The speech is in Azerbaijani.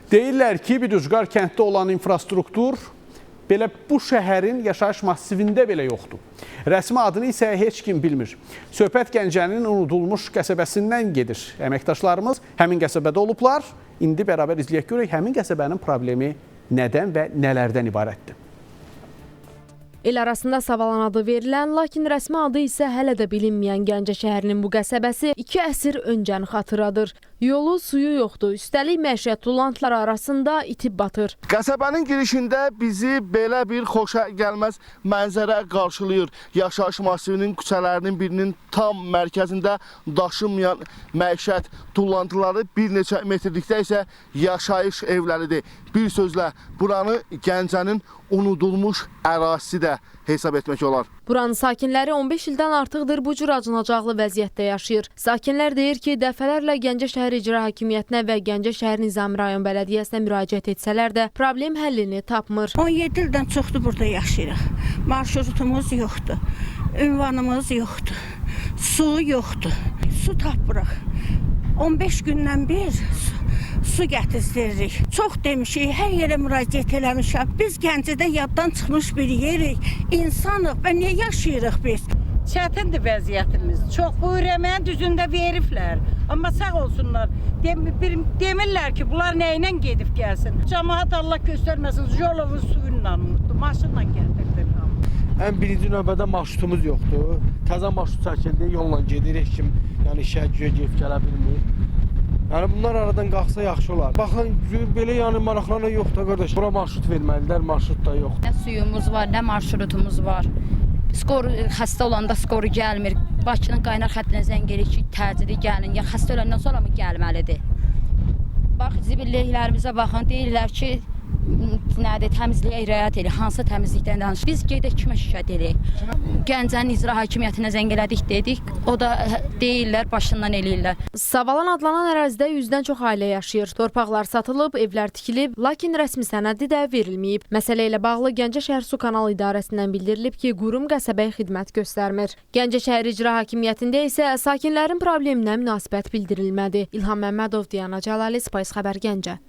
Deyirlər ki, Biduzqar kənddə olan infrastruktur belə bu şəhərin yaşayış massivində belə yoxdur. Rəsmi adını isə heç kim bilmir. Söhbət Gəncənin unudulmuş qəsəbəsindən gedir. Əməkdaşlarımız həmin qəsəbədə olublar. İndi bərabər izləyək görək həmin qəsəbənin problemi nədən və nələrdən ibarətdir. El arasında Savalan adı verilən, lakin rəsmi adı isə hələ də bilinməyən Gəncə şəhərinin bu qəsəbəsi 2 əsr öncəni xatırladır. Yolu, suyu yoxdur. Üstəlik məişət tullantılar arasında itib batır. Qəsəbənin girişində bizi belə bir xoşa gəlməz mənzərə qarşılayır. Yaşayış massivinin küçələrinin birinin tam mərkəzində daşınmayan məişət tullantıları, bir neçə metrlikdə isə yaşayış evləridir. Bir sözlə, buranı Gəncənin unudulmuş ərazisi də hesab etmək olar. Buranın sakinləri 15 ildən artıqdır bu cür acınacaqlı vəziyyətdə yaşayır. Sakinlər deyir ki, dəfələrlə Gəncə şəhər İcra Hakimiyyətinə və Gəncə şəhər Nizami rayon bələdiyyəsinə müraciət etsələr də problem həllini tapmır. 17 ildən çoxdur burada yaşayırıq. Marşrutumuz yoxdur, ünvanımız yoxdur, su yoxdur, su tapırıq. 15 gündən bir su gətirdiririk. Çox demişik, hər yerə müraciət eləmişəm. Biz Gəncədə yaddan çıxmış bir yerik, insanıq və niyə yaşayırıq biz? Çətindir vəziyyətimiz. Çox bu ürəməyin düzündə veriblər. Amma sağ olsunlar. Demirlər ki, bunlar nə ilə gedib gəlsin. Cəmaət Allah göstərməsin, yolumuz suyunla unutdu, maşınla gətirdik. Ən birinci növbədə marşrutumuz yoxdur. Təzə marşrut çəkildi, yolla gedirik kim, yəni işə gedib gələ bilmir. Yəni bunlar aradan qalxsa yaxşı olar. Baxın, belə yəni maraqlarına yoxdur qardaş. Bura marşrut verməlidirlər, marşrut da yox. Nə suyumuz var, nə marşrutumuz var. Xəstə olanda skoru gəlmir. Bakının qaynar xəttinə zəng edirik ki, təcili gəlin. Ya xəstə öləndən sonra mı gəlməlidir? Bax, zibilliklərimizə baxın, deyirlər ki, nədir, təmizliyə riayət edirik, hansı təmizlikdən danışır. Biz gedək kimə şikayət edirik? Gəncənin İcra Hakimiyyətinə zəng elədik dedik, o da deyirlər, başından eləyirlər. Savalan adlanan ərazidə 100-dən çox ailə yaşayır. Torpaqlar satılıb, evlər tikilib, lakin rəsmi sənədi də verilməyib. Məsələ ilə bağlı Gəncə şəhər Su Kanalı İdarəsindən bildirilib ki, qurum qəsəbəyə xidmət göstərmir. Gəncə şəhər İcra Hakimiyyətində isə sakinlərin probleminə münasibət bildirilmədi. İlham Məmmədov, Diana Cəlali, Spice xəbər Gəncə.